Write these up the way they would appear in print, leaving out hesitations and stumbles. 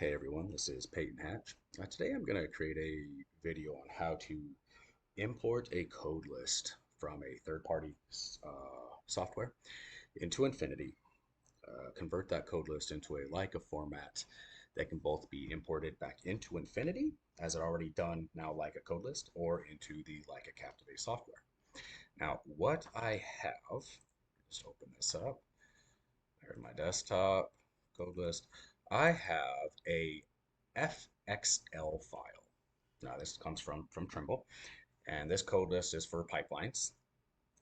Hey everyone, this is Peyton Hatch. Today I'm going to create a video on how to import a code list from a third-party software into Infinity, convert that code list into a Leica format that can both be imported back into Infinity, as it already done now Leica code list, or into the Leica Captivate software. Now, what I have, just open this up, there's my desktop, code list. I have a FXL file. Now this comes from Trimble, and this code list is for pipelines.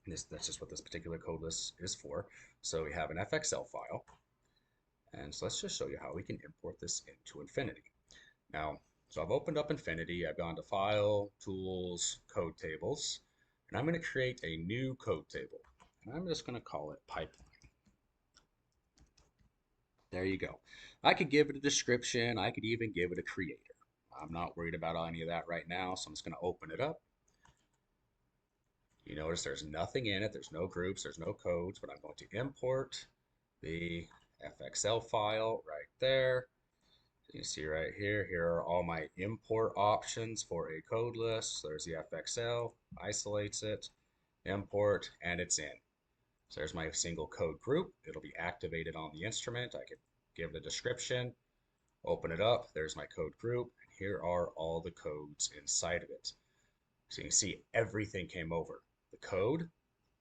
That's just what this particular code list is for. So we have an FXL file, and so let's just show you how we can import this into Infinity. Now, so I've opened up Infinity. I've gone to File, Tools, Code Tables, and I'm going to create a new code table, and I'm just going to call it Pipeline. There you go. I could give it a description. I could even give it a creator. I'm not worried about any of that right now, so I'm just going to open it up. You notice there's nothing in it. There's no groups. There's no codes, but I'm going to import the FXL file right there. You see right here, here are all my import options for a code list. So there's the FXL, isolates it, import, and it's in. So there's my single code group. It'll be activated on the instrument. I could give it a description, open it up. There's my code group. And here are all the codes inside of it. So you can see everything came over. The code,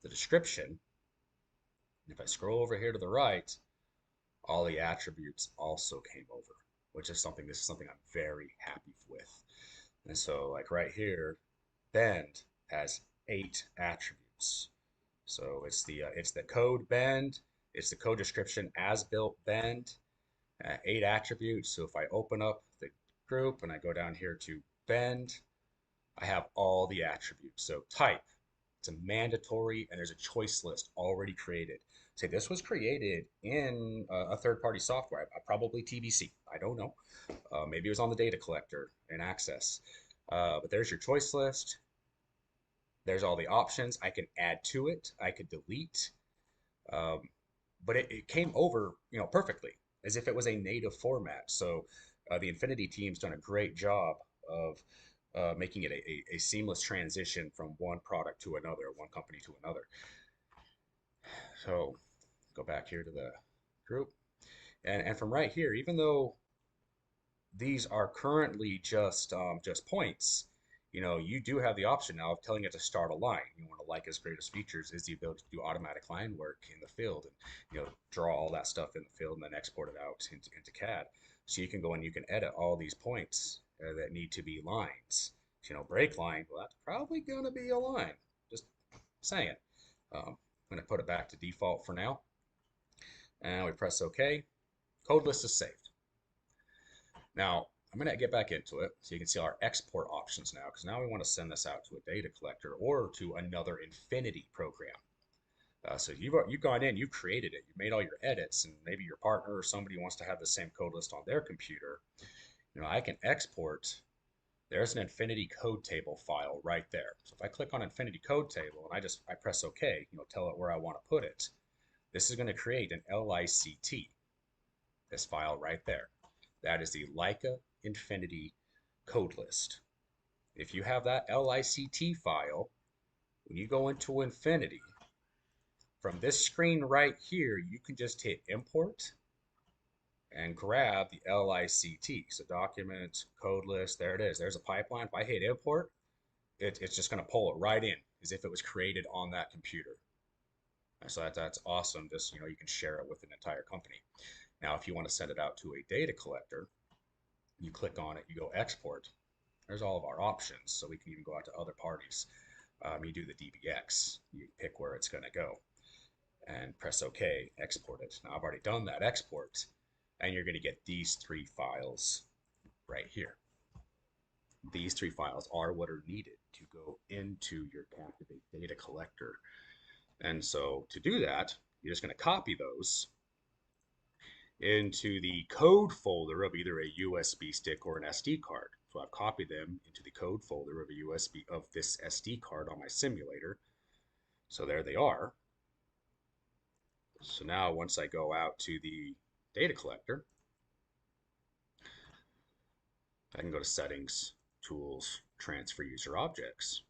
the description. And if I scroll over here to the right, all the attributes also came over, which is something, this is something I'm very happy with. And so like right here, bend has 8 attributes. So it's the code bend, it's the code description as built bend, 8 attributes. So if I open up the group and I go down here to bend, I have all the attributes. So type, it's a mandatory, and there's a choice list already created. Say this was created in a third-party software, probably TBC. I don't know. Maybe it was on the data collector in Access. But there's your choice list. There's all the options. I can add to it. I could delete. Um, but it came over, perfectly, as if it was a native format. So the Infinity team's done a great job of making it a seamless transition from one product to another, one company to another. So go back here to the group. And from right here, even though these are currently just points, you do have the option now of telling it to start a line. One of Leica's greatest features is the ability to do automatic line work in the field and draw all that stuff in the field and then export it out into CAD. So you can go and you can edit all these points that need to be lines. Break line, well, that's probably going to be a line. Just saying. I'm going to put it back to default for now. And we press OK. Code list is saved. Now, I'm going to get back into it so you can see our export options now, because now we want to send this out to a data collector or to another Infinity program. So you've gone in, you've created it, you've made all your edits, and maybe your partner or somebody wants to have the same code list on their computer. I can export. There's an Infinity code table file right there. So if I click on Infinity code table and I press OK, tell it where I want to put it. This is going to create an LICT, this file right there. That is the Leica Infinity code list. If you have that LICT file, when you go into Infinity, from this screen right here, you can just hit import and grab the LICT. So document, code list, there it is. There's a pipeline. If I hit import, it's just going to pull it right in as if it was created on that computer. So that's awesome. Just, you can share it with an entire company. Now, if you want to send it out to a data collector, you click on it, you go export. There's all of our options, so we can even go out to other parties. You do the DBX, you pick where it's going to go, and press OK, export it. Now I've already done that export, and you're going to get these 3 files right here. These 3 files are what are needed to go into your Captivate Data Collector. And so to do that, you're just going to copy those into the code folder of either a USB stick or an SD card. So I've copied them into the code folder of a USB of this SD card on my simulator. So there they are. So now once I go out to the data collector, I can go to Settings, Tools, Transfer User Objects.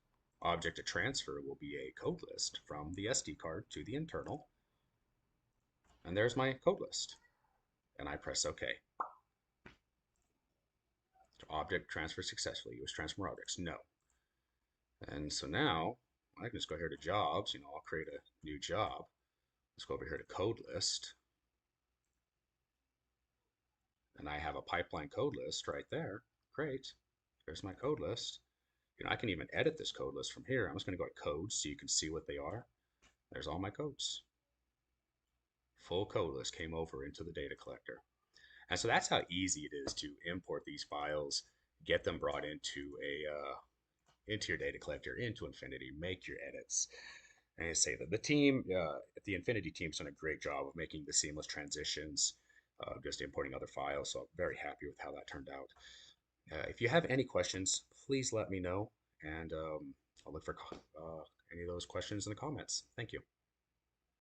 Object to transfer will be a code list from the SD card to the internal. And there's my code list. And I press OK. Object transfer successfully. Use transfer objects. No. And so now I can just go here to jobs. I'll create a new job. Let's go over here to code list. And I have a pipeline code list right there. Great. There's my code list. I can even edit this code list from here. I'm just going to go to codes so you can see what they are. There's all my codes. Full code list came over into the data collector. And so that's how easy it is to import these files, get them brought into your data collector, into Infinity, make your edits. And I say that the team, the Infinity team's done a great job of making the seamless transitions, just importing other files. So I'm very happy with how that turned out. If you have any questions, please let me know, and I'll look for any of those questions in the comments. Thank you.